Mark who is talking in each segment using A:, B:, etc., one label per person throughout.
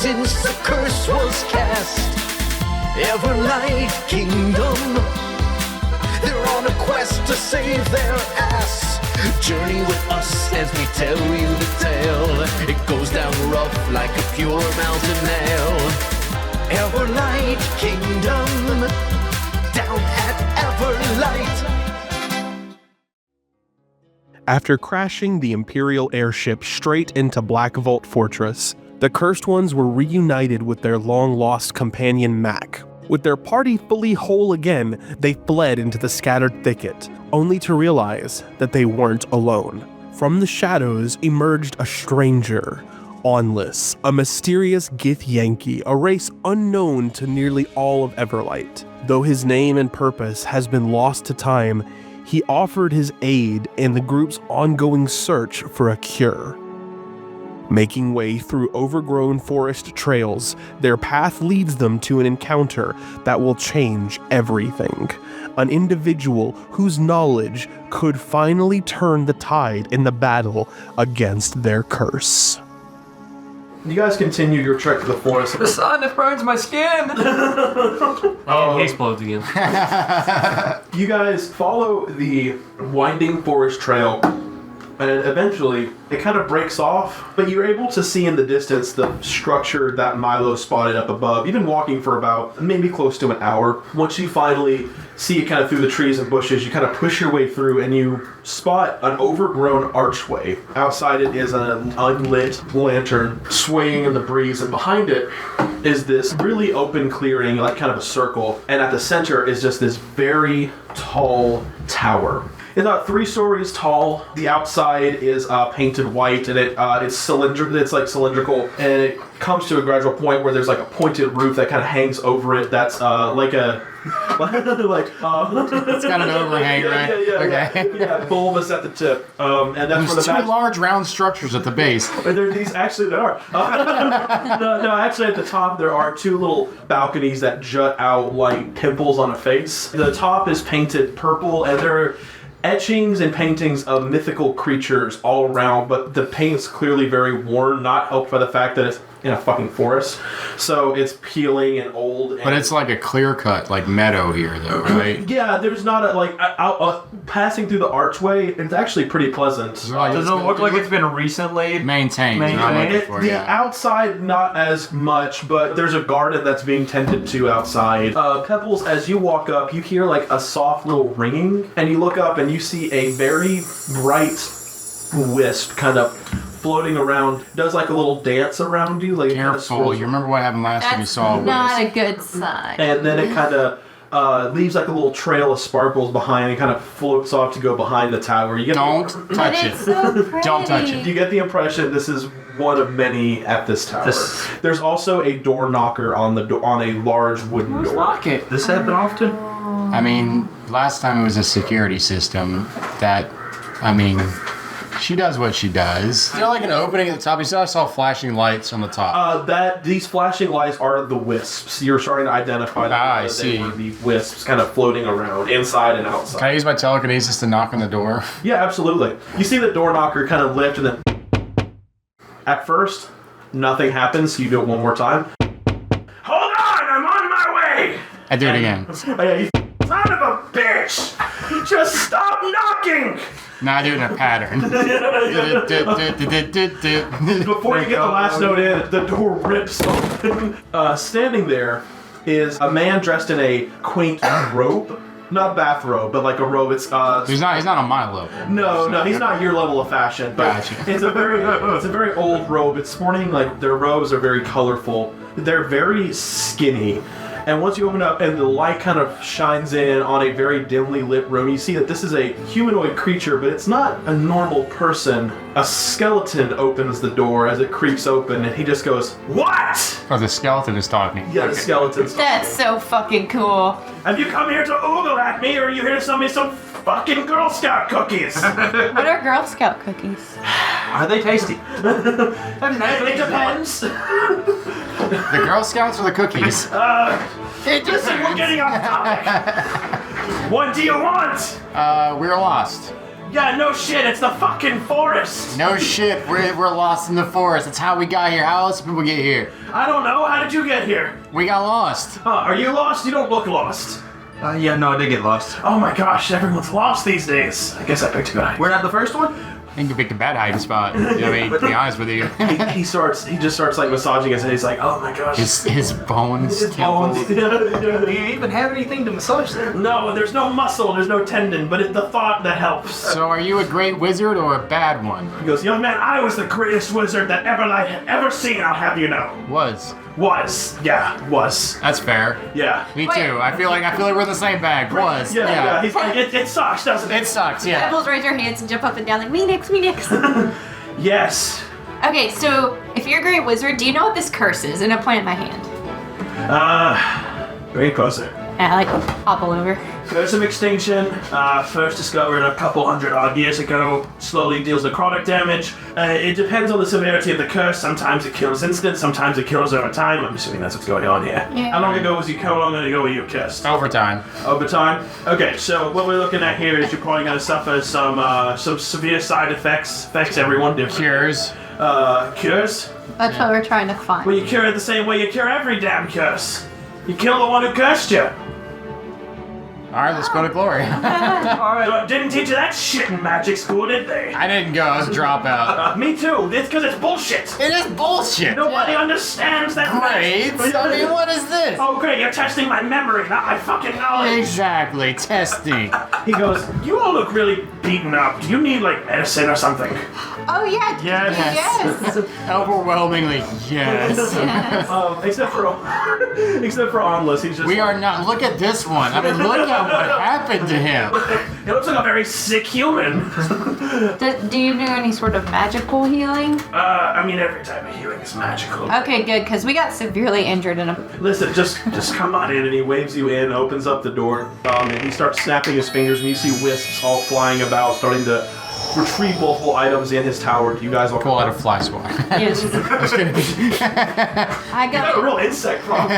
A: since the curse was cast. Everlight Kingdom, they're on a quest to save their ass. Journey with us as we tell you the tale. It goes down rough like a pure mountain nail. Everlight Kingdom, down at Everlight.
B: After crashing the Imperial airship straight into Black Vault Fortress, the Cursed Ones were reunited with their long-lost companion Mac. With their party fully whole again, they fled into the scattered thicket, only to realize that they weren't alone. From the shadows emerged a stranger, Onless, a mysterious Githyanki, a race unknown to nearly all of Everlight. Though his name and purpose has been lost to time, he offered his aid in the group's ongoing search for a cure. Making way through overgrown forest trails, their path leads them to an encounter that will change everything. An individual whose knowledge could finally turn the tide in the battle against their curse.
C: You guys continue your trek to the forest.
D: The sun, it burns my skin!
E: He explodes again.
C: You guys follow the winding forest trail, and eventually it kind of breaks off, but you're able to see in the distance the structure that Milo spotted up above. You've been walking for about maybe close to an hour. Once you finally see it kind of through the trees and bushes, you kind of push your way through and you spot an overgrown archway. Outside it is an unlit lantern swaying in the breeze, and behind it is this really open clearing, like kind of a circle, and at the center is just this very tall tower. It's about 3 stories tall. The outside is painted white, and it's cylindrical. It's like cylindrical, and it comes to a gradual point where there's like a pointed roof that kind of hangs over it. That's like a
F: it's got an overhang, right?
C: Yeah, bulbous at the tip, and that's
F: There's 2 large round structures at the base.
C: There are. No, actually at the top there are 2 little balconies that jut out like pimples on a face. The top is painted purple, and there are etchings and paintings of mythical creatures all around, but the paint's clearly very worn, not helped by the fact that it's in a fucking forest. So it's peeling and old.
F: But it's like a clear cut, like meadow here, though, right?
C: Yeah, there's not a, passing through the archway, it's actually pretty pleasant.
D: Does it look like it's been recently
F: maintained?
C: The outside, not as much, but there's a garden that's being tended to outside. Pebbles, as you walk up, you hear like a soft little ringing, and you look up and you see a very bright wisp kind of floating around, does like a little dance around you. Like
F: careful, you remember what happened last time you saw a
G: not a good sign.
C: And then it kind of leaves like a little trail of sparkles behind and kind of floats off to go behind the tower.
F: Don't touch it.
G: So
F: don't touch it.
C: You get the impression this is one of many at this tower. There's also a door knocker on the on a large wooden door.
D: Lock it. This happen often?
F: I mean, last time it was a security system that, I mean, she does what she does. Is there like an opening at the top? You saw flashing lights on the top.
C: These flashing lights are the wisps. You're starting to identify them.
F: I see.
C: The wisps kind of floating around inside and outside.
F: Can I use my telekinesis to knock on the door?
C: Yeah, absolutely. You see the door knocker kind of lift, and then at first, nothing happens. So you do it one more time. Hold on, I'm on my way.
F: I do it again.
C: Son of a bitch! Just stop knocking!
F: Now I do it in a pattern.
C: Before you get the last note in, the door rips open. Standing there is a man dressed in a quaint robe. Not bathrobe, but like a robe. It's
F: he's not on my level.
C: No, he's not your level of fashion. But
F: gotcha.
C: it's a very old robe. It's sporting, like, their robes are very colorful. They're very skinny. And once you open up and the light kind of shines in on a very dimly lit room, you see that this is a humanoid creature, but it's not a normal person. A skeleton opens the door as it creaks open, and he just goes, "What?"
F: Oh, the skeleton is talking.
C: Yeah, the skeleton's talking.
G: That's so fucking cool.
C: Have you come here to oogle at me, or are you here to sell me some fucking Girl Scout cookies?
G: What are Girl Scout cookies?
D: Are they tasty?
C: It depends.
F: The Girl Scouts or the cookies?
C: Listen, we're getting off topic. What do you want?
F: We're lost.
C: Yeah, no shit, it's the fucking forest.
F: No shit, we're lost in the forest. That's how we got here. How else did people get here?
C: I don't know, how did you get here?
F: We got lost.
C: Are you lost? You don't look lost.
D: Yeah, no, I did get lost.
C: Oh my gosh, everyone's lost these days. I guess I picked a good idea.
D: We're not the first one?
F: I think you picked a bad hiding spot. You know what I mean? To be honest with you.
C: he just starts like massaging his head. He's like, oh my gosh.
F: His bones.
C: His bones.
D: Do you even have anything to massage there?
C: No, there's no muscle, there's no tendon, but it's the thought that helps.
F: So are you a great wizard or a bad one?
C: He goes, young man, I was the greatest wizard that Everlight had ever seen, I'll have you know.
F: Was.
C: Was.
F: That's fair.
C: Yeah.
F: Me too. I feel like we're in the same bag. Was.
C: Yeah. He's like, it sucks, doesn't it?
F: It sucks, yeah.
G: Pebbles raise your hands and jump up and down like, me next.
C: Yes.
G: Okay, so if you're a great wizard, do you know what this curse is? And I point at my hand.
C: Very closer.
G: And I like hobble over.
C: Curse of Extinction, first discovered a couple hundred odd years ago, slowly deals necrotic damage. It depends on the severity of the curse. Sometimes it kills instant, sometimes it kills over time. I'm assuming that's what's going on here.
G: Yeah.
C: How long ago were you cursed?
F: Overtime.
C: Over time? Okay, so what we're looking at here is you're probably going to suffer some severe side effects. Affects everyone differently.
F: Cures.
C: Cures?
G: That's what we're trying to find.
C: Well, you cure it the same way you cure every damn curse. You kill the one who cursed you.
F: Alright, let's go to Glory.
C: Didn't teach you that shit in magic school, did they?
F: I didn't go, I was a dropout.
C: Me too. It's because it's bullshit.
F: It is bullshit.
C: Nobody understands that.
F: Grades? I mean, what is this?
C: Oh, great. You're testing my memory, not my fucking knowledge.
F: Exactly, testing.
C: He goes, you all look really beaten up. Do you need, like, medicine or something?
G: Oh, yeah. Yes.
F: Overwhelmingly, yes.
C: Except for Onless. He's just...
F: We are not. Look at this one. I mean, look at what happened to him.
C: He looks like a very sick human.
G: Do you do any sort of magical healing?
C: I mean, every type of healing is magical.
G: Okay, good, because we got severely injured in a...
C: Listen, just come on in, and he waves you in, opens up the door, and he starts snapping his fingers, and you see wisps all flying about, starting to retrieve multiple items in his tower. You guys all
F: Pull out a fly swatter.
G: Yes. I
C: You got a
G: got...
C: real insect problem.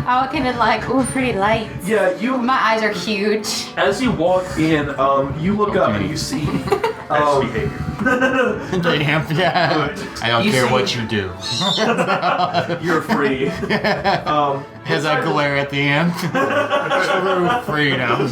G: I walk in and like, ooh, pretty lights.
C: Yeah,
G: My eyes are huge.
C: as you walk in, you look up and you see.
F: Damn, yeah. I don't care what you do.
C: You're free.
F: As I glare at the imp. True freedom.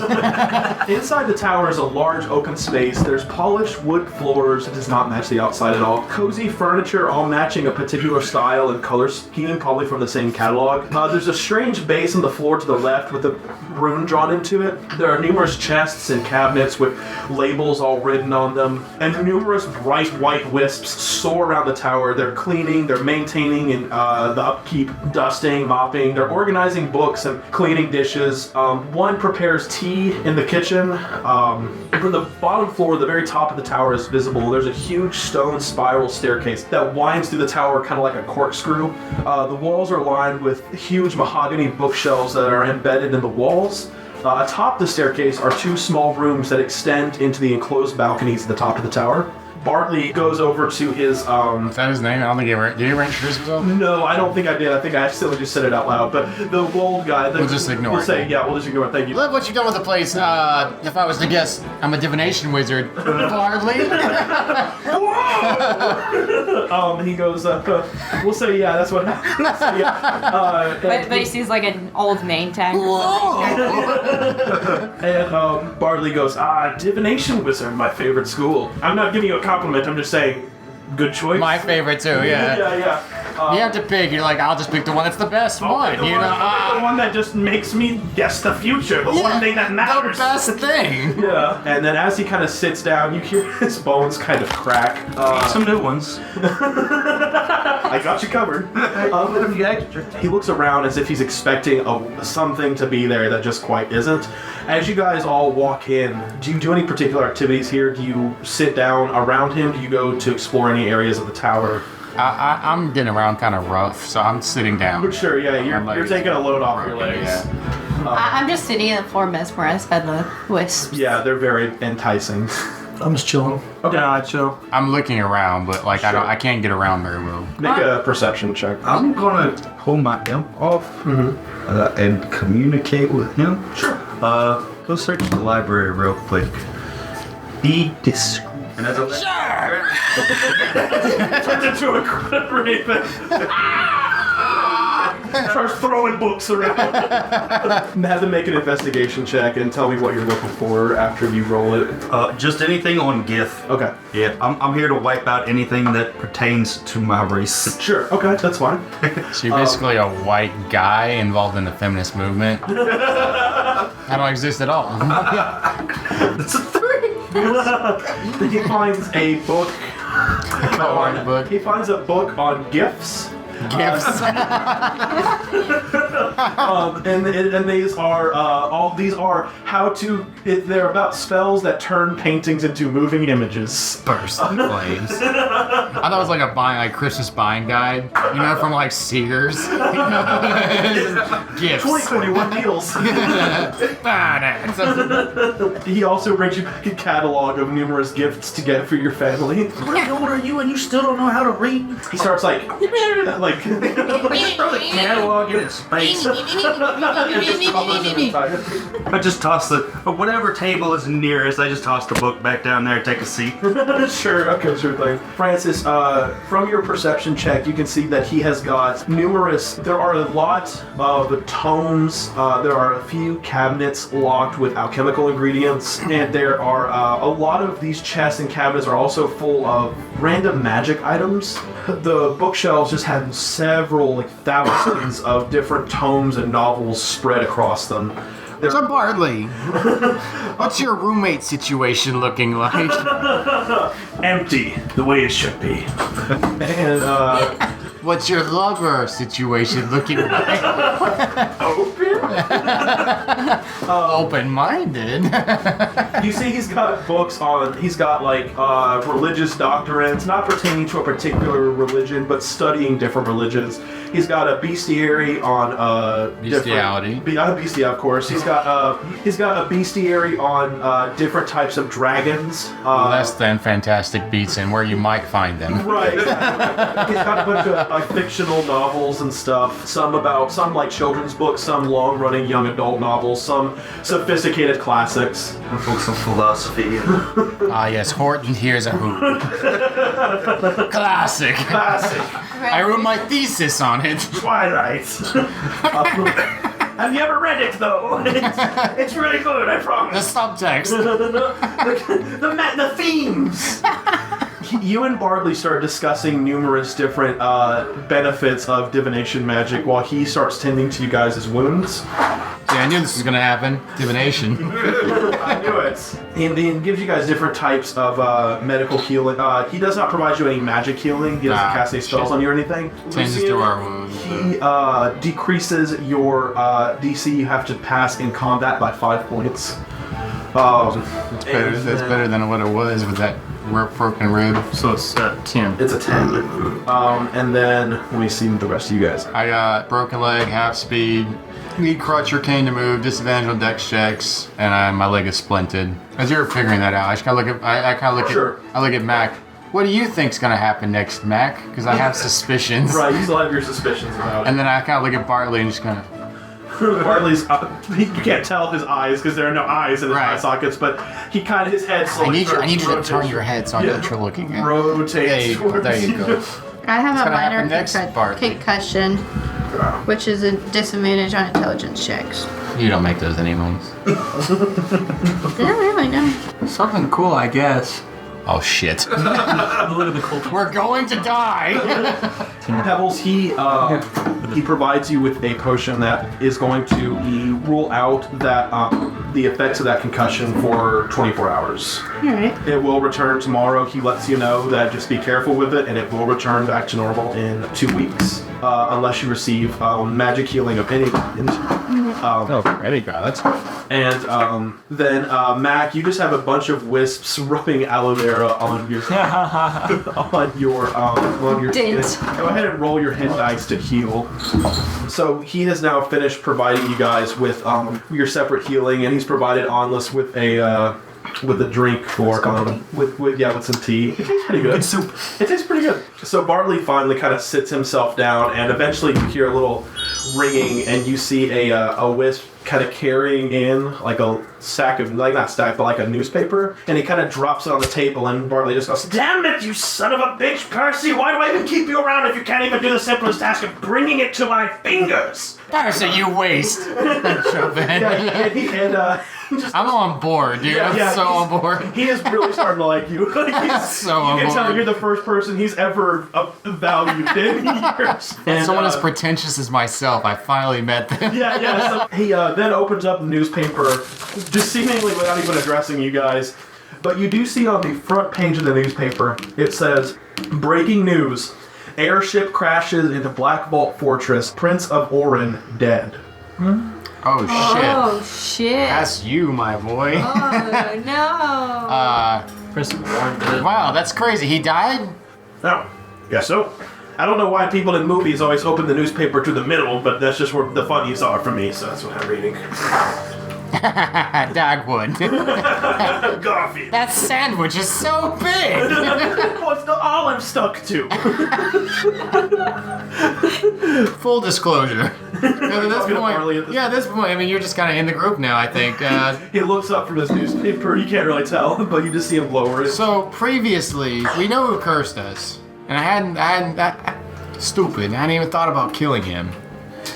C: Inside the tower is a large open space. There's polished wood floors. It does not match the outside at all. Cozy furniture, all matching a particular style and color scheme, probably from the same catalog. There's a strange base on the floor to the left with a rune drawn into it. There are numerous chests and cabinets with labels all written on them, and numerous bright white wisps soar around the tower. They're cleaning, they're maintaining and the upkeep, dusting, mopping. They're organizing books and cleaning dishes. One prepares tea in the kitchen. From the bottom floor, the very top of the tower is visible. There's a huge stone spiral staircase that winds through the tower kind of like a corkscrew. The walls are lined with huge mahogany bookshelves that are embedded in the walls. Atop the staircase are two small rooms that extend into the enclosed balconies at the top of the tower. Bartley goes over to his,
F: Is that his name? I don't think he ever... Did he ever introduce himself?
C: No, I don't think I did. I think I accidentally just said it out loud. But the old guy...
F: We'll just ignore
C: We'll
F: it.
C: say, yeah, we'll just ignore it. Thank you.
F: Love what you've done with the place. If I was to guess, I'm a divination wizard. Bartley?
C: He goes, we'll say, yeah, that's what happened. So, yeah.
G: But he sees like an old name tag.
C: And Bartley goes, divination wizard, my favorite school. I'm not giving you a compliment, I'm just saying, good choice.
F: My favorite, too, yeah.
C: Yeah.
F: You have to pick. You're like, I'll just pick the one that's the best one.
C: The
F: You
C: one,
F: know,
C: the one that just makes me guess the future, the one thing that matters.
F: The best thing.
C: Yeah. And then as he kind of sits down, you hear his bones kind of crack.
D: Some new ones.
C: I got you covered. He looks around as if he's expecting something to be there that just quite isn't. As you guys all walk in, do you do any particular activities here? Do you sit down around him? Do you go to explore any areas of the tower?
F: I'm getting around kind of rough, so I'm sitting down.
C: Sure, yeah, you're taking a load off your legs.
F: Yeah.
G: I'm just sitting on the floor mesmerized by the wisps.
C: Yeah, they're very enticing.
D: I'm just chilling.
C: Okay.
D: Yeah, chill.
F: I'm looking around, but like
C: Sure.
F: I can't get around very well.
C: Make a perception check.
H: I'm gonna pull my imp off and communicate with him. Sure. Go search the library real quick.
C: Be discreet. And as a turns into a raven. Starts throwing books around. Have them make an investigation check and tell me what you're looking for after you roll it.
H: Just anything on Gith.
C: Okay.
H: Yeah, I'm here to wipe out anything that pertains to my race.
C: Sure. Okay, that's fine.
F: So you're basically a white guy involved in the feminist movement. I don't exist at all.
H: That's a 3.
C: He finds a book.
F: Coloring book.
C: He finds a book on gifts.
F: Gifts.
C: And these are how to. They're about spells that turn paintings into moving images.
F: Burst flames. I thought it was like a Christmas buying guide, from like Sears. Gifts.
C: 2021 deals. He also brings you back a catalog of numerous gifts to get for your family.
D: How old are you and you still don't know how to read?
C: He starts like
D: Throw the catalog in his face.
H: I just toss whatever table is nearest, I just toss the book back down there and take a seat.
C: Sure, okay, sure thing. Francis, from your perception check, you can see that he has got there are a lot of tomes, there are a few cabinets locked with alchemical ingredients, and there are a lot of these chests and cabinets are also full of random magic items. The bookshelves just have several, thousands of different tomes and novels spread across them.
F: So Bartley, what's your roommate situation looking like?
C: Empty, the way it should be. And,
F: What's your lover situation looking like?
C: open?
F: Open-minded.
C: You see he's got books he's got religious doctrines, not pertaining to a particular religion, but studying different religions. He's got a bestiary on
F: Bestiality.
C: Bestia, of course. He's got a bestiary on different types of dragons.
F: Less than fantastic beats and where you might find them.
C: Right. He's got a bunch of fictional novels and stuff. Some like children's books, some long-running young adult novels, some sophisticated classics.
H: Books of philosophy.
F: Yes, Horton here's a hoop. Classic. I wrote my thesis on it.
C: Twilight. Have you ever read it though? It's really good, I
F: The
C: promise.
F: subtext.
C: The themes. You and Bartley start discussing numerous different benefits of divination magic while he starts tending to you guys' wounds.
F: Yeah, I knew this was gonna happen. Divination.
C: I knew it. And then gives you guys different types of medical healing. He does not provide you any magic healing. He doesn't cast any spells on you or anything.
F: Changes to our wounds.
C: He decreases your DC you have to pass in combat by 5 points.
F: That's better than what it was with that broken rib.
E: So it's 10.
C: It's a 10. And then let me see the rest of you guys.
F: I got broken leg, half speed, need crutch or cane to move, disadvantage on dex checks, and my leg is splinted. As you're figuring that out, I kind of look at Mac. What do you think's gonna happen next, Mac? Because I have suspicions.
C: Right, you still have your suspicions about it.
F: And then I kind of look at Bartley and just kind of.
C: Bartley's you can't tell his eyes because there are no eyes in his eye
F: Right.
C: sockets, but he kind of his head slowly
F: I need you to
C: rotates.
F: turn your head so I know what you're looking at.
C: Rotates.
F: There you go.
I: I have a
F: gonna
I: minor
F: happen next, Bartley?
I: concussion, which is a disadvantage on intelligence checks.
F: You don't make those anyways.
I: Not really, no.
D: Something cool, I guess.
F: Oh shit.
E: Look at the cold.
F: We're going to die!
C: Pebbles, he provides you with a potion that is going to rule out that the effects of that concussion for 24 hours.
I: Alright.
C: It will return tomorrow. He lets you know that just be careful with it, and it will return back to normal in 2 weeks, unless you receive magic healing of any kind.
F: Ready, God. That's
C: And then Mac, you just have a bunch of wisps rubbing aloe vera on your
G: Dent.
C: skin. Go ahead and roll your hit dice to heal. So he has now finished providing you guys with your separate healing, and he's provided Onless with a drink for with some tea. It tastes pretty good.
D: Good soup.
C: It tastes pretty good. So Bartley finally kind of sits himself down, and eventually you hear a little ringing, and you see a wisp kind of carrying in like a sack of, like not stack, but like a newspaper, and he kind of drops it on the table, and Bartley just goes,
H: Damn it, you son of a bitch, Percy! Why do I even keep you around if you can't even do the simplest task of bringing it to my fingers?
F: Percy, you waste. I'm on board, dude. I'm so on board.
C: He is really starting to like you.
F: So on
C: you can tell
F: board.
C: you're the first person he's ever valued in years. And,
F: Someone as pretentious as myself, I finally met them.
C: So he then opens up the newspaper, just seemingly without even addressing you guys. But you do see on the front page of the newspaper, it says, "Breaking news. Airship crashes into Black Vault Fortress. Prince of Orin dead."
F: Oh, shit.
I: Oh, shit.
F: That's you, my boy.
I: Oh, no.
E: Prince of Orin dead.
F: Wow, that's crazy. He died?
C: Oh, guess so. I don't know why people in movies always open the newspaper to the middle, but that's just where the funnies are for me, so that's what I'm reading.
F: Dagwood.
C: Garfield.
F: That sandwich is so big.
C: What's the all I'm stuck to?
F: Full disclosure. At this
C: Talking to Bartley at
F: point,
C: this
F: at this point, I mean, you're just kind of in the group now, I think.
C: He looks up from his newspaper. You can't really tell, but you just see him lower it.
F: So previously, we know who cursed us, and I hadn't stupid. I hadn't even thought about killing him.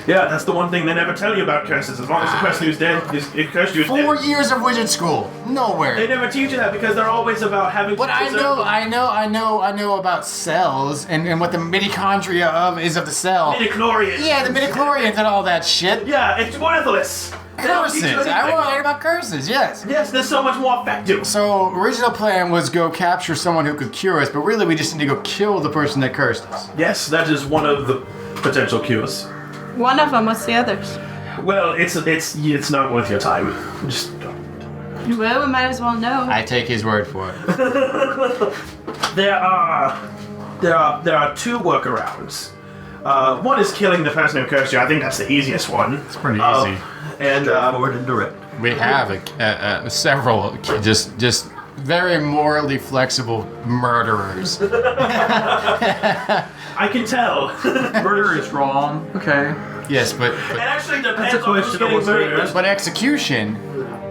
C: Yeah, that's the one thing they never tell you about curses. As long as the person who's dead, it cursed you.
F: 4 years of wizard school,
C: They
F: nowhere.
C: never teach you that because they're always about having.
F: But I know about cells and what the mitochondria of the cell.
C: Midichlorians.
F: Yeah, the midichlorians and all that shit.
C: Yeah, it's worthless. They don't teach
F: Curses.
C: you
F: I
C: anything.
F: want to hear about curses. Yes.
C: Yes, there's so much more effective.
F: So original plan was go capture someone who could cure us, but really we just need to go kill the person that cursed us.
C: Yes, that is one of the potential cures.
I: One of them, what's the others?
C: Well, it's not worth your time. Just
I: Well, we might as well know.
F: I take his word for it.
C: there are two workarounds. One is killing the person who cursed you. I think that's the easiest one. It's
E: pretty easy.
C: And
H: Forward and direct.
F: We have several just very morally flexible murderers.
C: I can tell.
E: Murder is wrong. Okay.
F: Yes, but
C: It actually depends
E: That's a
C: on who's
E: question
C: getting
E: of what's
C: murdered.
F: but execution,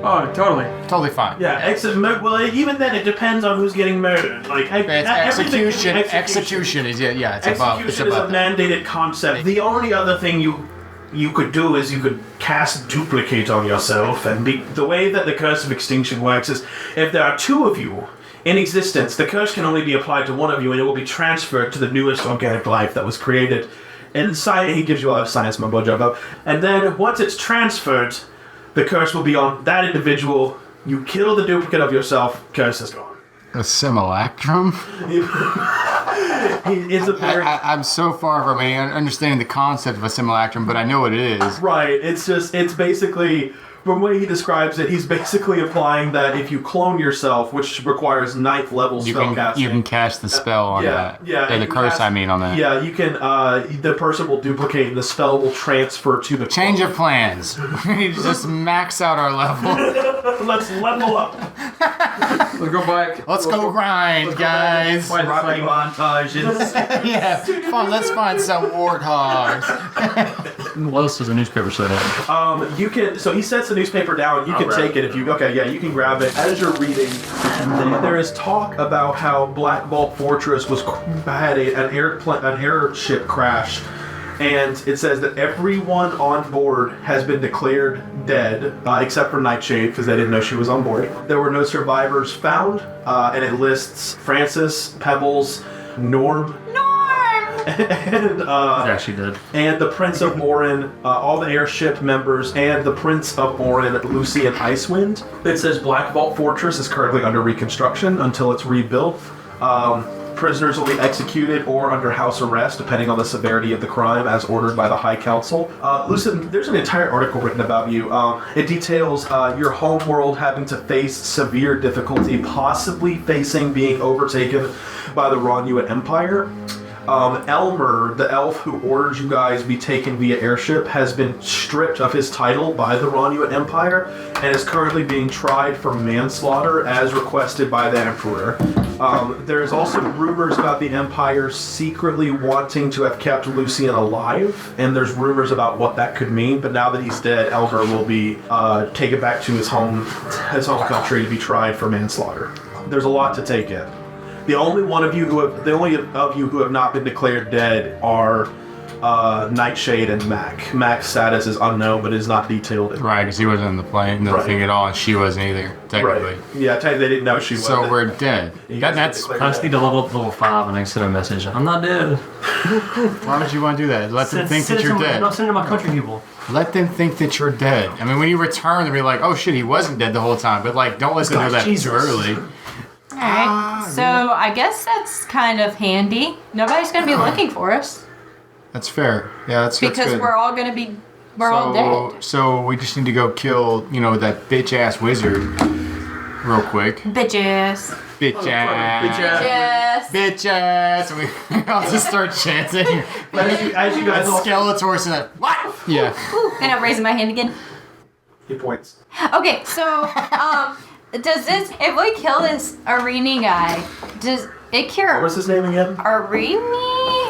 E: Oh, totally.
F: totally fine.
C: Yeah, well, even then, it depends on who's getting murdered. Like,
F: It's
C: everything-
F: execution is it's above. It's
C: Execution is a
F: above that.
C: mandated concept. The only other thing you could do is you could cast duplicate on yourself, and the way that the Curse of Extinction works is if there are two of you in existence, the curse can only be applied to one of you, and it will be transferred to the newest organic life that was created. And he gives you a lot of science mumbo jumbo. And then once it's transferred, the curse will be on that individual. You kill the duplicate of yourself, curse is gone.
F: A simulacrum?
C: It's a very
F: I'm so far from understanding the concept of a simulacrum, but I know what it is.
C: right. It's basically. From the way he describes it, he's basically implying that if you clone yourself, which requires 9th level
F: You
C: spellcasting,
F: can cast the spell on that.
C: Yeah,
F: the
C: you
F: curse,
C: cast-
F: I mean, on that.
C: Yeah, you can. The person will duplicate, and the spell will transfer to the
F: Change of plans. We need to just max out our level.
C: Let's level up.
E: Let's go back.
F: Let's go grind, guys.
H: Rocky montages.
F: Yeah, fun. Let's find some warthogs.
E: What else does the newspaper say?
C: You can. So he sets the newspaper down. You can take it if you. Okay, yeah, you can grab it as you're reading. There is talk about how Black Vault Fortress had an airship crash, and it says that everyone on board has been declared dead, except for Nightshade because they didn't know she was on board. There were no survivors found, and it lists Francis, Pebbles, Norm. And
E: Yeah, she did.
C: and the Prince of Orin, all the airship members, and the Prince of Orin, Lucy and Icewind. It says Black Vault Fortress is currently under reconstruction until it's rebuilt. Prisoners will be executed or under house arrest, depending on the severity of the crime, as ordered by the High Council. Lucy, there's an entire article written about you. It details your home world having to face severe difficulty, possibly facing being overtaken by the Ronuit Empire. Elmer, the elf who ordered you guys be taken via airship, has been stripped of his title by the Ronuan Empire and is currently being tried for manslaughter as requested by the Emperor. There's also rumors about the Empire secretly wanting to have kept Lucian alive, and there's rumors about what that could mean, but now that he's dead, Elmer will be taken back to his home country to be tried for manslaughter. There's a lot to take in. The only of you who have not been declared dead are Nightshade and Mac. Mac's status is unknown, but is not detailed.
F: Right, because he wasn't in the plane, thing at all, and she wasn't either, technically.
C: Right. Yeah, technically they didn't know she was.
F: So we're dead.
E: I just need to level up level 5 and I send a message. I'm not dead.
F: Why would you want to do that? Let them think that you're dead.
E: No, send it to my country people.
F: Let them think that you're dead. I mean, when you return, they'll be like, oh shit, he wasn't dead the whole time. But like, don't listen to that too early.
G: Alright, so I guess that's kind of handy. Nobody's going to be looking for us.
F: That's fair. Yeah, that's
G: because
F: good.
G: we're all going to be, all dead.
F: So we just need to go kill, that bitch-ass wizard real quick.
G: Bitches.
F: Bitch-ass. Bitch-ass. And we all just start chanting.
C: As you guys all...
F: Skeletor's in it. What? Yeah.
G: And I'm raising my hand again.
C: He points.
G: Okay, so, does this, if we kill this Orini guy, does it cure...
C: What was his name again?
G: Orini?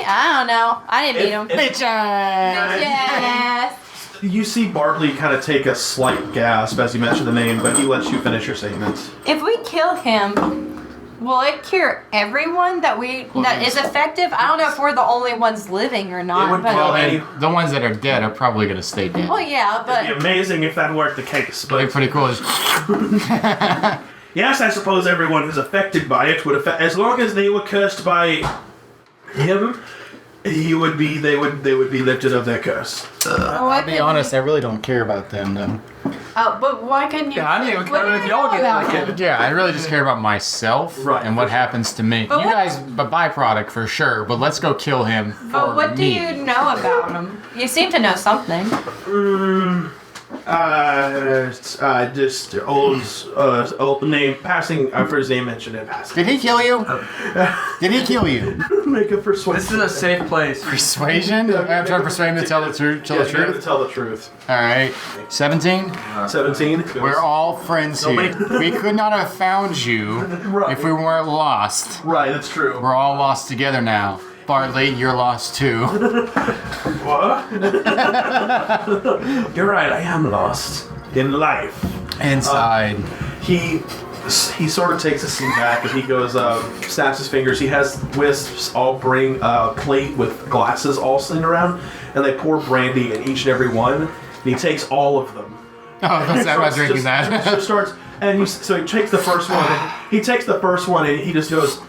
G: I don't know. I didn't meet him.
F: Bitch-ass.
G: Yes.
C: You see Bartley kind of take a slight gasp as you mention the name, but he lets you finish your statement.
G: If we kill him, will it cure everyone that is effective? I don't know if we're the only ones living or not.
C: It would
G: but
C: kill any...
F: The ones that are dead are probably going to stay dead.
G: Well, yeah, but...
H: It'd be amazing if that weren't the case.
F: But pretty cool.
H: Yes, I suppose everyone who's affected by it would affect... As long as they were cursed by him, they would be lifted of their curse.
J: I'll be honest, I really don't care about them, though.
G: Oh, but why couldn't you...
E: Yeah, I didn't even care if y'all get like it.
F: Yeah, I really just care about myself and what happens to me.
G: But
F: you guys, a byproduct for sure, but let's go kill him.
G: But what do you know about him? You seem to know something.
C: Just old name, passing, for his name mentioned in passing.
F: Did he kill you? Did he kill you?
C: Make a persuasion.
E: This is a safe place.
F: Persuasion? I'm trying to persuade him to tell the truth.
C: Tell the truth.
F: Alright. 17?
C: 17.
F: We're all friends here. We could not have found you if we weren't lost.
C: Right, that's true.
F: We're all lost together now. Bartley, you're lost too.
C: What? You're right, I am lost in life.
F: Inside.
C: He sort of takes a seat back and he goes, snaps his fingers. He has wisps all bring a plate with glasses all sitting around, and they pour brandy in each and every one. And he takes all of them.
F: Oh, I'm not drinking that.
C: So he takes the first one. And he takes the first one and he just goes,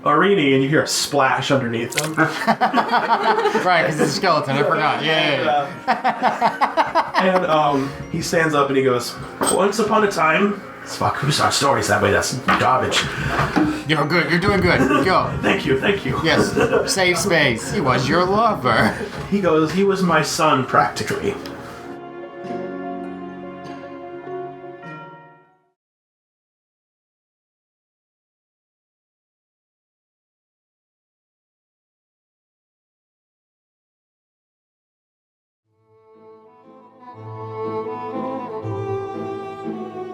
C: Orini, and you hear a splash underneath him.
F: Right, because it's a skeleton. I forgot. Yeah.
C: And he stands up and he goes, once upon a time... Fuck, who starts stories that way? That's garbage.
F: You're good. You're doing good. Go.
C: Thank you.
F: Yes. Save space. He was your lover.
C: He goes, he was my son, practically.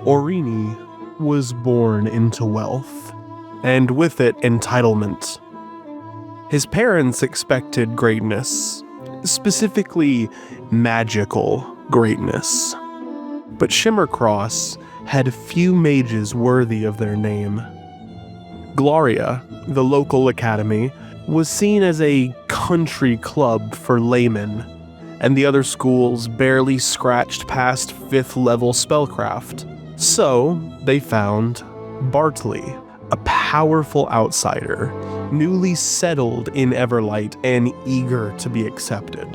B: Orini was born into wealth, and with it, entitlement. His parents expected greatness, specifically magical greatness. But Shimmercross had few mages worthy of their name. Gloria, the local academy, was seen as a country club for laymen, and the other schools barely scratched past 5th level spellcraft. So, they found Bartley, a powerful outsider, newly settled in Everlight and eager to be accepted.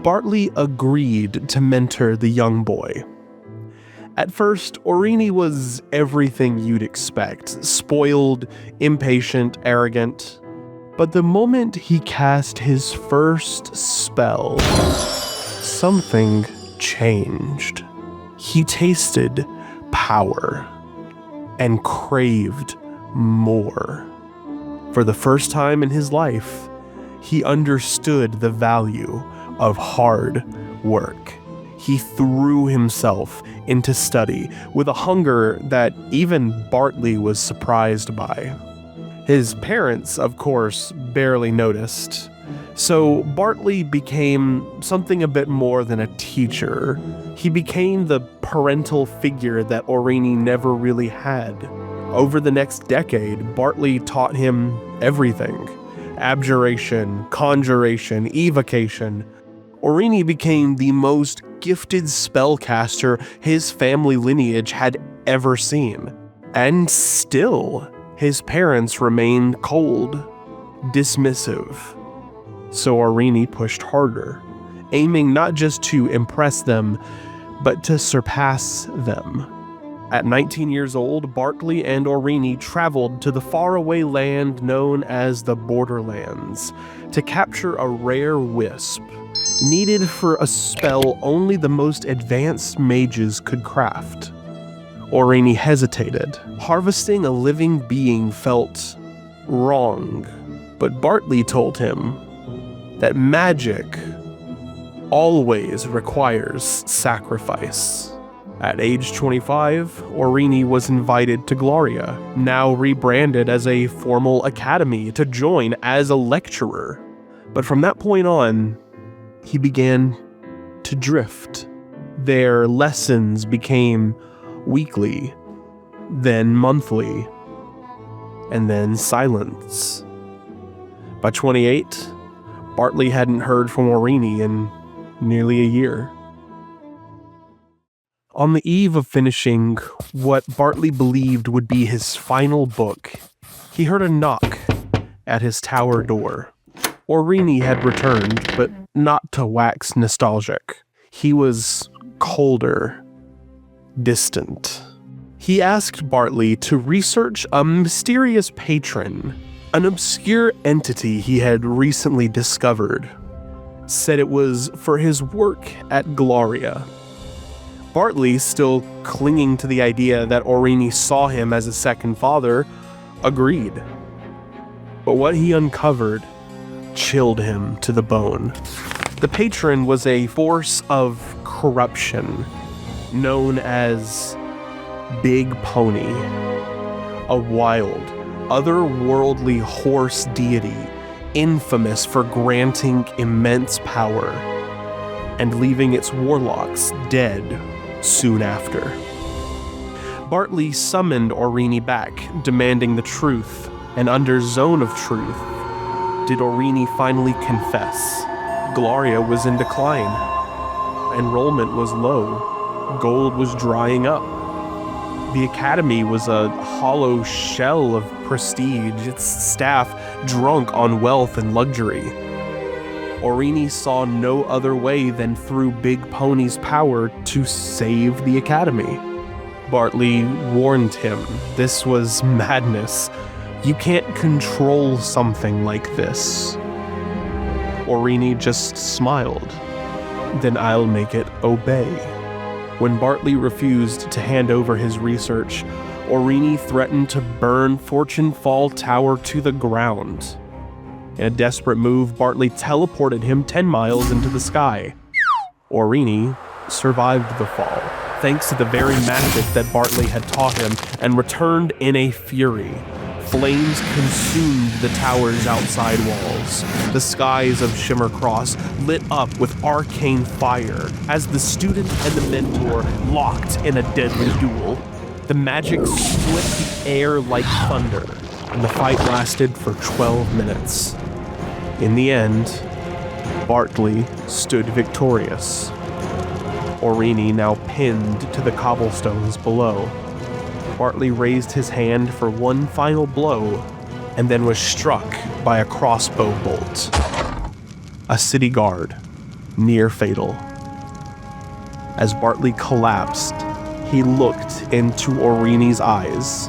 B: Bartley agreed to mentor the young boy. At first, Orini was everything you'd expect, spoiled, impatient, arrogant. But the moment he cast his first spell, something changed. He tasted power and craved more. For the first time in his life, He understood the value of hard work. He threw himself into study with a hunger that even Bartley was surprised by. His parents, of course, barely noticed. So Bartley became something a bit more than a teacher. He became the parental figure that Orini never really had. Over the next decade, Bartley taught him everything. Abjuration, conjuration, evocation. Orini became the most gifted spellcaster his family lineage had ever seen. And still, his parents remained cold, dismissive. So Orini pushed harder, aiming not just to impress them, but to surpass them. At 19 years old, Bartley and Orini traveled to the faraway land known as the Borderlands to capture a rare wisp, needed for a spell only the most advanced mages could craft. Orini hesitated. Harvesting a living being felt wrong, but Bartley told him that magic always requires sacrifice. At age 25, Orini was invited to Gloria, now rebranded as a formal academy, to join as a lecturer. But from that point on, he began to drift. Their lessons became weekly, then monthly, and then silence. By 28, Bartley hadn't heard from Orini in nearly a year. On the eve of finishing what Bartley believed would be his final book, he heard a knock at his tower door. Orini had returned, but not to wax nostalgic. He was colder, distant. He asked Bartley to research a mysterious patron, an obscure entity he had recently discovered. Said it was for his work at Gloria. Bartley, still clinging to the idea that Orini saw him as a second father, agreed. But what he uncovered chilled him to the bone. The patron was a force of corruption, known as Big Pony, a wild, otherworldly horse deity infamous for granting immense power and leaving its warlocks dead soon after. Bartley summoned Orini back, demanding the truth, and under Zone of Truth, did Orini finally confess? Gloria was in decline. Enrollment was low. Gold was drying up. The academy was a hollow shell of prestige, its staff drunk on wealth and luxury. Orini saw no other way than through Big Pony's power to save the academy. Bartley warned him this was madness. You can't control something like this. Orini just smiled. Then I'll make it obey. When Bartley refused to hand over his research, Orini threatened to burn Fortune Fall Tower to the ground. In a desperate move, Bartley teleported him 10 miles into the sky. Orini survived the fall, thanks to the very magic that Bartley had taught him, and returned in a fury. Flames consumed the tower's outside walls. The skies of Shimmercross lit up with arcane fire as the student and the mentor locked in a deadly duel. The magic split the air like thunder, and the fight lasted for 12 minutes. In the end, Bartley stood victorious. Orini now pinned to the cobblestones below. Bartley raised his hand for one final blow, and then was struck by a crossbow bolt. A city guard, near fatal. As Bartley collapsed, he looked into Orini's eyes.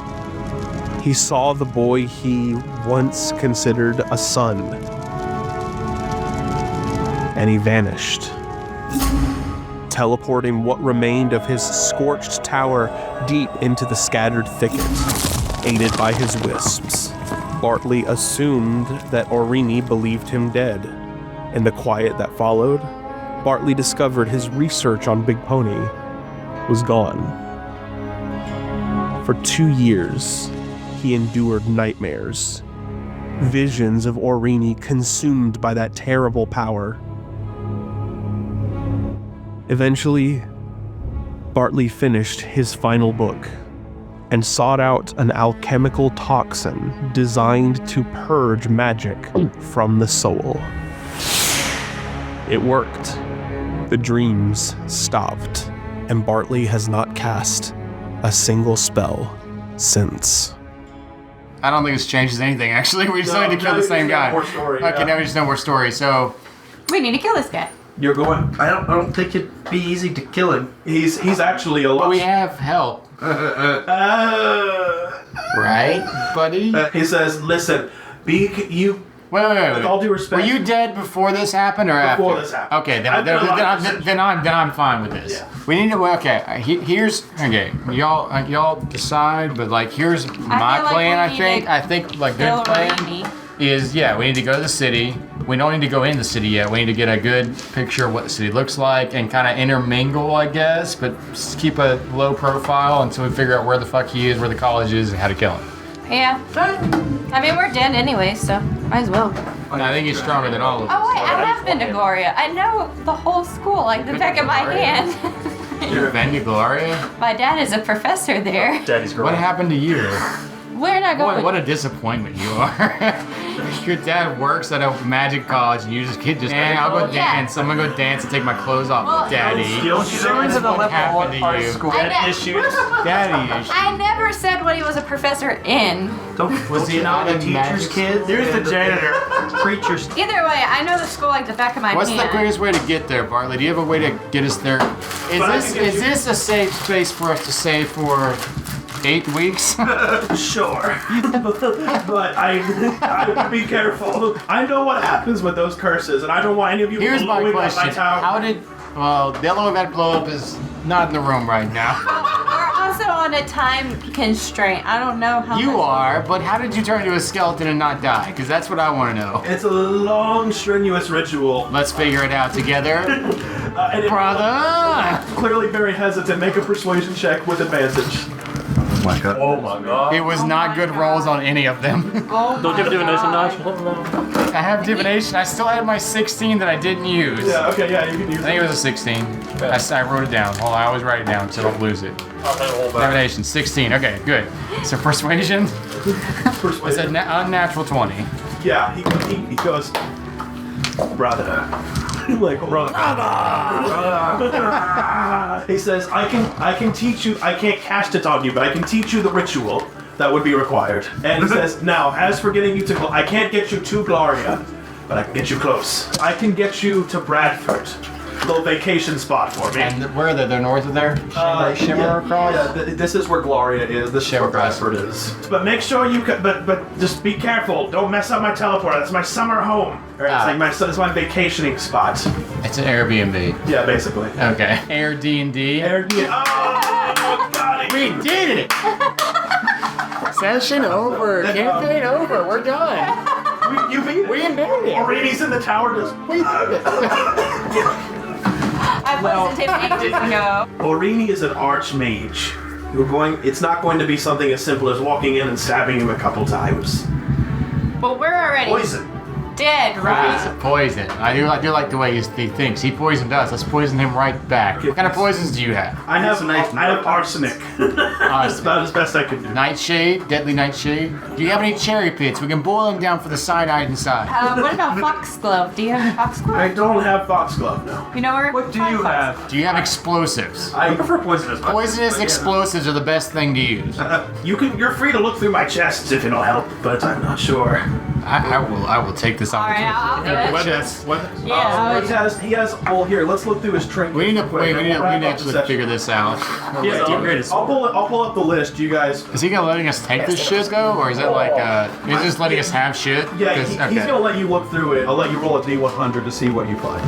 B: He saw the boy he once considered a son, and he vanished, teleporting what remained of his scorched tower deep into the scattered thicket, aided by his wisps. Bartley assumed that Orini believed him dead. In the quiet that followed, Bartley discovered his research on Big Pony was gone. For 2 years, he endured nightmares, visions of Orini consumed by that terrible power. Eventually, Bartley finished his final book and sought out an alchemical toxin designed to purge magic from the soul. It worked. The dreams stopped, and Bartley has not cast a single spell since.
F: I don't think this changes anything, actually. We just need to kill the same guy.
C: More story,
F: Okay,
C: yeah.
F: now we just know more story. So,
G: We need to kill this guy.
C: You're going.
H: I don't think it'd be easy to kill him.
C: He's actually a lot.
F: but we have help, right, buddy?
C: He says, "Listen, you."
F: Wait.
C: With all due respect,
F: Were you dead before this happened or after?
C: Before this happened.
F: Okay,
C: I'm
F: I'm fine with this.
C: Yeah.
F: We need to. Okay, y'all decide. But like, here's my
G: feel like
F: plan.
G: we
F: I
G: need
F: think.
G: to
F: I think like
G: kill
F: good plan
G: Orini.
F: is we need to go to the city. We don't need to go in the city yet. We need to get a good picture of what the city looks like and kind of intermingle, I guess, but just keep a low profile until we figure out where the fuck he is, where the college is, and how to kill him.
G: Yeah. I mean, we're dead anyway, so might as well.
F: And I think he's stronger than all of us.
G: Oh wait, I have been to Gloria. I know the whole school like the back of my hand.
F: You've been to Gloria?
G: My dad is a professor there.
E: Daddy's girl.
F: What happened to you?
G: We're not
F: Boy,
G: going.
F: what a disappointment you are. Your dad works at a magic college and you just I'll go dance. I'm gonna go dance and take my clothes off,
G: Well,
F: Daddy.
E: Don't you know into the
F: What
E: level
F: happened
E: one
F: to you?
E: school
G: I know.
E: issues?
F: Daddy issues.
G: I never said what he was a professor in.
F: Was he not a teacher's kid?
E: There's the janitor. Preacher's.
G: Either way, I know the school like the back of my
F: What's
G: hand.
F: the quickest way to get there, Bartley? Do you have a way to get us there? Is this a safe space for us to stay for 8 weeks?
C: Sure, but I would be careful. I know what happens with those curses, and I don't want any of you
F: Here's my
C: blowing up
F: question.
C: my tower.
F: How did... Well, the other one that blew up is not in the room right now.
G: We're also on a time constraint. I don't know how
F: You
G: much-
F: are, but how did you turn into a skeleton and not die? Because that's what I want to know.
C: It's a long, strenuous ritual.
F: Let's figure it out together.
C: And it-
F: Brother!
C: Clearly very hesitant. Make a persuasion check with advantage.
E: Oh my god.
F: It was not good rolls on any of them.
G: Oh
E: Don't you have divination dodge?
F: I have divination. I still had my 16 that I didn't use.
C: Yeah, okay, yeah, you can use
F: I think it was a 16. I wrote it down. Well, I always write it down so I don't lose it. Divination, 16. Okay, good. So persuasion was
C: persuasion.
F: an unnatural 20.
C: Yeah, he goes, brother. Like, brother. He says, I can teach you, I can't cast it on you, but I can teach you the ritual that would be required. And he says, now, as for getting you to, I can't get you to Gloria, but I can get you close. I can get you to Bradford, little vacation spot for me.
F: And where are they? They're north of there? Shimmer across?
C: Yeah, this is where Gloria is. This is where Bradford is. But make sure you, but just be careful. Don't mess up my teleporter. That's my summer home. Or it's like it's my vacationing spot.
F: It's an Airbnb.
C: Yeah, basically.
F: Okay. Air D&D.
C: Airbnb. Oh, got it.
F: We did it! Session over. Campaign over. We're done.
C: You beat it.
F: We made it.
C: Orini's in the tower. Just
F: We did it.
G: I wasn't ages ago.
C: Orini is an archmage. It's not going to be something as simple as walking in and stabbing him a couple times.
G: But we're already
C: Poison.
G: dead, right?
F: Poison. I do like the way he thinks. He poisoned us. Let's poison him right back. What kind of poisons do you have?
C: I have arsenic. That's about as best I can do.
F: Nightshade, deadly nightshade. Do you have any cherry pits? We can boil them down for the side inside.
G: What about foxglove? Do you have foxglove?
C: I don't have foxglove, no.
G: You know where?
E: What do you have?
F: Do you have explosives?
E: I prefer poisonous.
F: Poisonous explosives are the best thing to use.
C: You're free to look through my chests if it'll help, but I'm not sure.
F: I will take this
G: All right,
F: opportunity.
G: I'll do it. Yeah.
C: He has. Well, here. Let's look through his trinkets.
F: We need to
C: real quick.
F: we need to actually figure this out.
C: I'll pull up the list. You guys.
F: Is he gonna letting us take this shit though, or is that like he's just letting us have shit?
C: Yeah,
F: 'Cause-
C: he's gonna let you look through it. I'll let you roll a d100 to see what you find.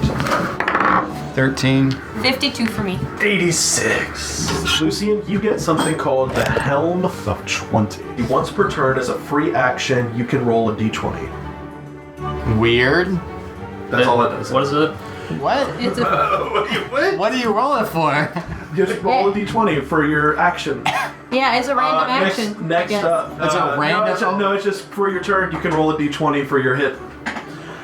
F: 13.
G: 52 for me.
C: 86. Lucian, you get something called the Helm of 20. Once per turn, as a free action, you can roll a d20.
F: Weird.
C: That's all it does.
E: What is it?
F: What?
G: It's a
F: What are you rolling for?
C: Just roll a d20 for your action.
G: it's a random action. I
C: Next
G: guess.
C: up.
F: It's a random-
C: No, it's just for your turn. You can roll a d20 for your hit.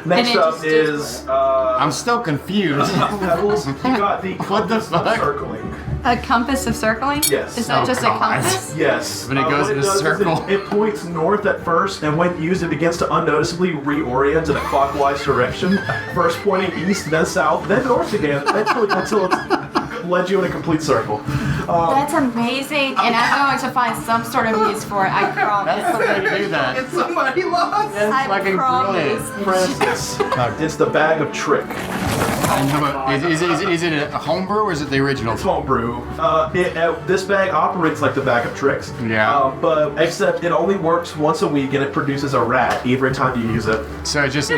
C: Next
G: it
C: up
G: just does
C: is
F: I'm still confused.
C: Pebbles. You got the
F: What the
C: compass of
F: fuck?
C: circling.
G: A compass of circling?
C: Yes.
G: Is that
F: Oh,
G: just
F: God.
G: a compass?
C: Yes.
F: When it goes
C: what
F: in a
C: does is
F: circle.
C: It points north at first, and when used, it begins to unnoticeably reorient in a clockwise direction. First pointing east, then south, then north again, eventually until it's led you in a complete circle.
G: That's amazing, and I'm going to find some sort of use for it. I promise.
F: That's the way to do that.
C: Somebody lost.
G: I
F: fucking
G: promise.
C: Francis. It's the bag of trick.
F: Is it a homebrew or is it the original?
C: It's homebrew. This bag operates like the bag of tricks.
F: Yeah.
C: But except it only works once a week and it produces a rat every time you use it.
F: So it's a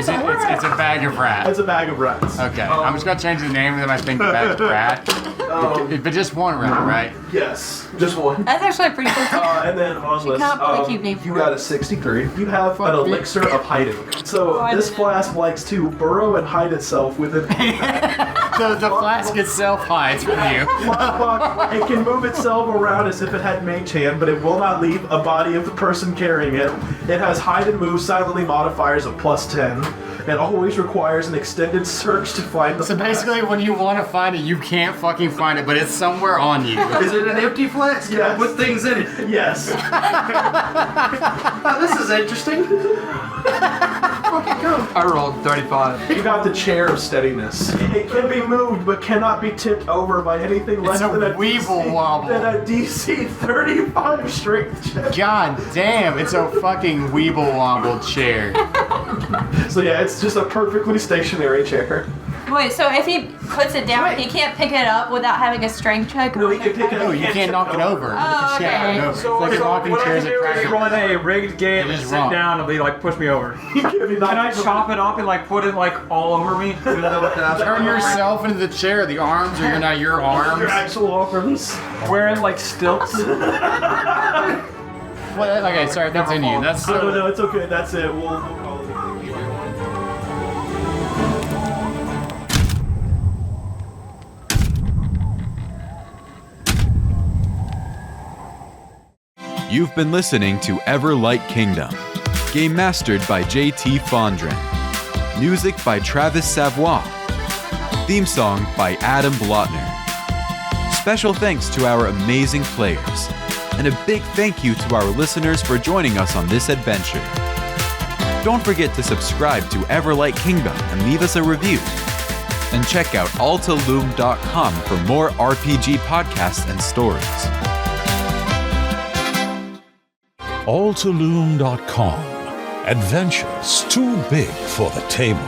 F: bag of rats.
C: It's a bag of rats.
F: Okay, I'm just gonna change the name of them. I think the bag of rat. But just one rat, right?
C: Yes, just one.
G: That's actually a pretty cool thing.
C: And then on this,
G: come up with a cute name
C: you
G: for
C: got a 63. You have an elixir of hiding. So
G: I
C: this
G: didn't.
C: flask likes to burrow and hide itself within.
F: The flask itself hides from you.
C: It can move itself around as if it had mage hand, but it will not leave a body of the person carrying it. It has hide and move silently modifiers of +10. It always requires an extended search to find the
F: So
C: flask.
F: basically, when you want to find it, you can't fucking find it, but it's somewhere on you.
D: Is it an empty flask?
C: Yes.
D: With things in it.
C: Yes.
D: Oh, this is interesting. I rolled 35.
C: You got the chair of steadiness. It can be moved, but cannot be tipped over by anything less
F: a
C: than a
F: weeble
C: DC,
F: wobble.
C: than a DC 35 strength check.
F: God damn, it's a fucking weeble wobble chair.
C: So yeah, it's just a perfectly stationary chair.
G: Wait, so if he puts it down, he can't pick it up without having a strength check?
C: No, he can pick it up.
F: No, you can't knock it over.
G: Oh, okay.
F: Yeah, no,
E: So,
F: fucking rocking
E: what I
F: chairs
E: can
F: at
E: do is
F: traffic.
E: run a rigged game
F: It
E: and
F: is
E: sit
F: wrong.
E: down and be like, push me over.
C: Can
E: Can I chop it up and like put it like all over me?
F: Turn yourself into the chair. The arms are not your arms.
C: Your actual arms.
E: Wearing like stilts.
F: What, okay, sorry, continue. That's
C: No, it's okay. That's it. We'll call it.
K: You've been listening to Everlight Kingdom. Game mastered by JT Fondren. Music by Travis Savoy. Theme song by Adam Blotner. Special thanks to our amazing players. And a big thank you to our listeners for joining us on this adventure. Don't forget to subscribe to Everlight Kingdom and leave us a review. And check out altaloom.com for more RPG podcasts and stories.
L: Altaloom.com. Adventures too big for the table.